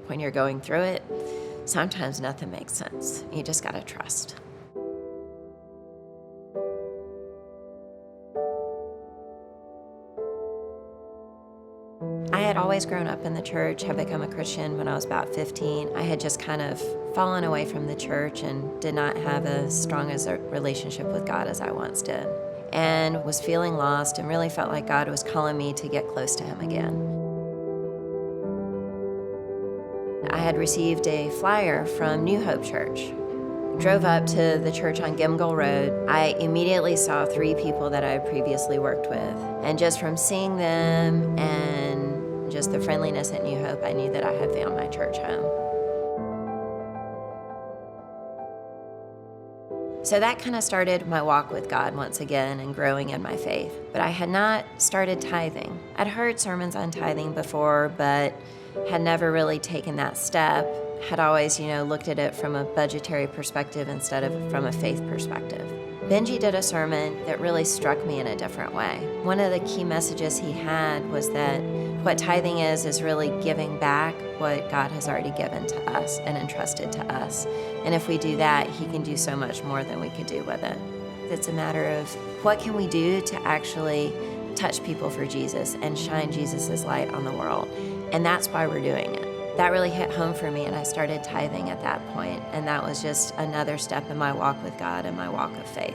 When you're going through it, sometimes nothing makes sense. You just gotta trust. I had always grown up in the church, had become a Christian when I was about 15. I had just kind of fallen away from the church and did not have as strong as a relationship with God as I once did. And was feeling lost and really felt like God was calling me to get close to Him again. I had received a flyer from New Hope Church. Drove up to the church on Gimgle Road. I immediately saw 3 people that I had previously worked with. And just from seeing them and just the friendliness at New Hope, I knew that I had found my church home. So that kind of started my walk with God once again and growing in my faith. But I had not started tithing. I'd heard sermons on tithing before, but had never really taken that step. Had always, looked at it from a budgetary perspective instead of from a faith perspective. Benji did a sermon that really struck me in a different way. One of the key messages he had was that what tithing is really giving back what God has already given to us and entrusted to us. And if we do that, He can do so much more than we could do with it. It's a matter of what can we do to actually touch people for Jesus and shine Jesus' light on the world. And that's why we're doing it. That really hit home for me, and I started tithing at that point, and that was just another step in my walk with God and my walk of faith.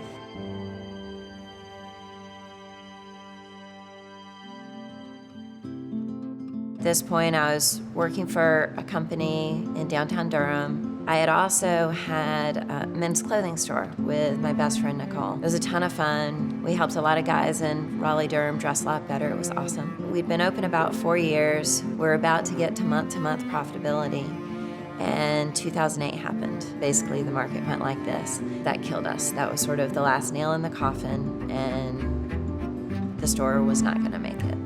At this point, I was working for a company in downtown Durham. I had also had a men's clothing store with my best friend, Nicole. It was a ton of fun. We helped a lot of guys in Raleigh-Durham dress a lot better. It was awesome. We'd been open about 4 years. We're about to get to month profitability. And 2008 happened. Basically, the market went like this. That killed us. That was sort of the last nail in the coffin, and the store was not gonna make it.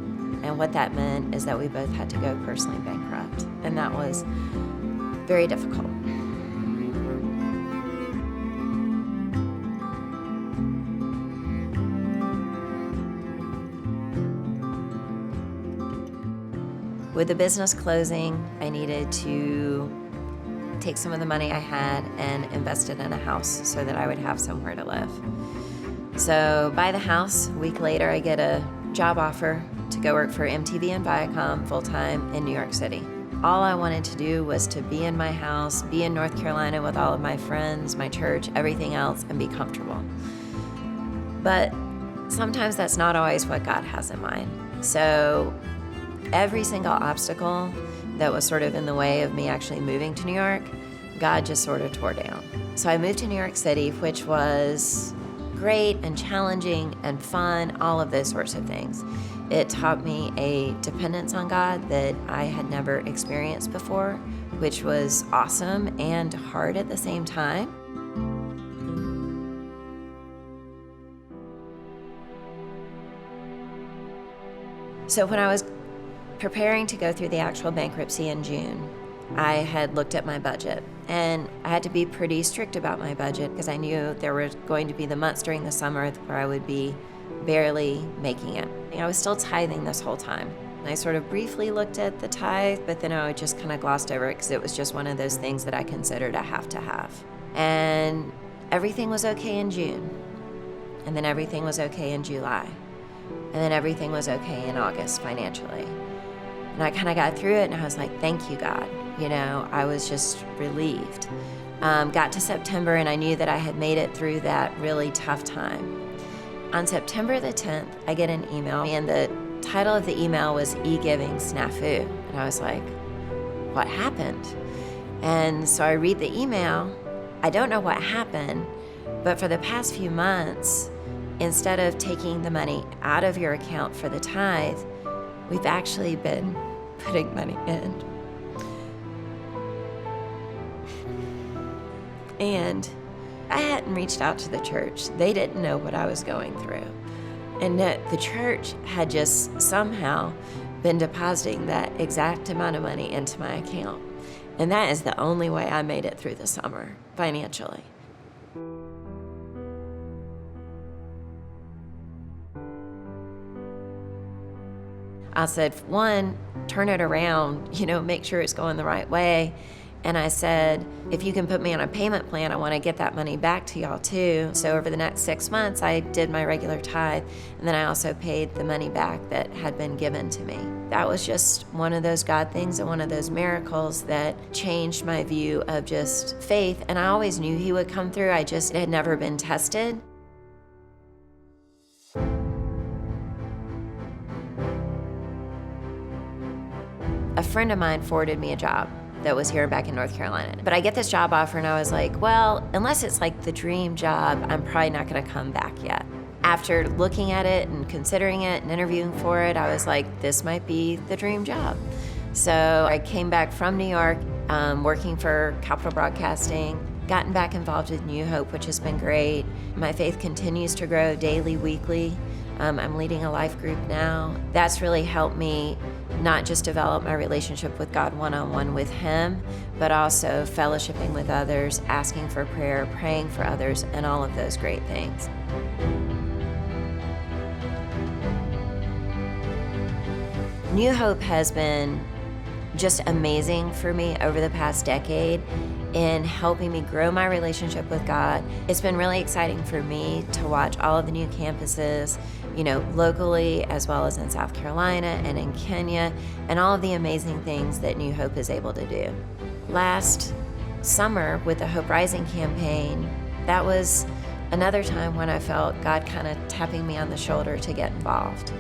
And what that meant is that we both had to go personally bankrupt. And that was very difficult. With the business closing, I needed to take some of the money I had and invest it in a house so that I would have somewhere to live. So buy the house. A week later, I get a job offer to go work for MTV and Viacom full-time in New York City. All I wanted to do was to be in my house, be in North Carolina with all of my friends, my church, everything else, and be comfortable. But sometimes that's not always what God has in mind. So every single obstacle that was sort of in the way of me actually moving to New York, God just sort of tore down. So I moved to New York City, which was great and challenging and fun, all of those sorts of things. It taught me a dependence on God that I had never experienced before, which was awesome and hard at the same time. So when I was preparing to go through the actual bankruptcy in June, I had looked at my budget, and I had to be pretty strict about my budget because I knew there were going to be the months during the summer where I would be barely making it. I was still tithing this whole time. I sort of briefly looked at the tithe, but then I just kind of glossed over it because it was just one of those things that I considered a have to have. And everything was okay in June, and then everything was okay in July, and then everything was okay in August financially. And I kind of got through it, and I was like, thank you, God. I was just relieved. Got to September, and I knew that I had made it through that really tough time. On September the 10th, I get an email, and the title of the email was E-Giving Snafu. And I was like, what happened? And so I read the email. I don't know what happened, but for the past few months, instead of taking the money out of your account for the tithe, we've actually been putting money in. And I hadn't reached out to the church. They didn't know what I was going through. And the church had just somehow been depositing that exact amount of money into my account. And that is the only way I made it through the summer financially. I said, one, turn it around, make sure it's going the right way. And I said, if you can put me on a payment plan, I want to get that money back to y'all too. So over the next 6 months, I did my regular tithe, and then I also paid the money back that had been given to me. That was just one of those God things and one of those miracles that changed my view of just faith. And I always knew He would come through. It had never been tested. A friend of mine forwarded me a job that was here back in North Carolina. But I get this job offer and I was like, well, unless it's like the dream job, I'm probably not gonna come back yet. After looking at it and considering it and interviewing for it, I was like, this might be the dream job. So I came back from New York, working for Capital Broadcasting, gotten back involved with New Hope, which has been great. My faith continues to grow daily, weekly. I'm leading a life group now. That's really helped me not just develop my relationship with God one-on-one with Him, but also fellowshipping with others, asking for prayer, praying for others, and all of those great things. New Hope has been just amazing for me over the past decade in helping me grow my relationship with God. It's been really exciting for me to watch all of the new campuses, locally as well as in South Carolina and in Kenya, and all of the amazing things that New Hope is able to do. Last summer with the Hope Rising campaign, that was another time when I felt God kind of tapping me on the shoulder to get involved.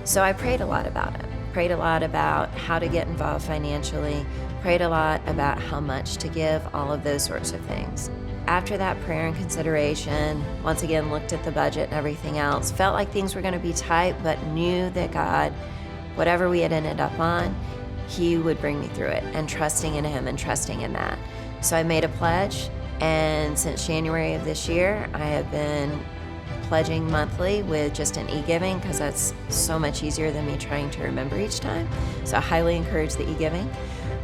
So I prayed a lot about it. Prayed a lot about how to get involved financially, prayed a lot about how much to give, all of those sorts of things. After that prayer and consideration, once again looked at the budget and everything else, felt like things were going to be tight, but knew that God, whatever we had ended up on, He would bring me through it, and trusting in Him and trusting in that. So I made a pledge, and since January of this year, I have been pledging monthly with just an e-giving, because that's so much easier than me trying to remember each time. So I highly encourage the e-giving.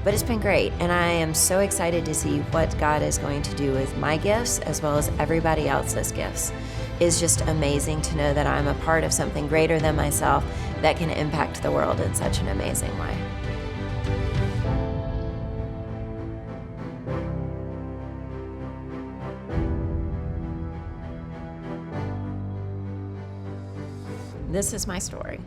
But it's been great, and I am so excited to see what God is going to do with my gifts as well as everybody else's gifts. It's just amazing to know that I'm a part of something greater than myself that can impact the world in such an amazing way. This is my story.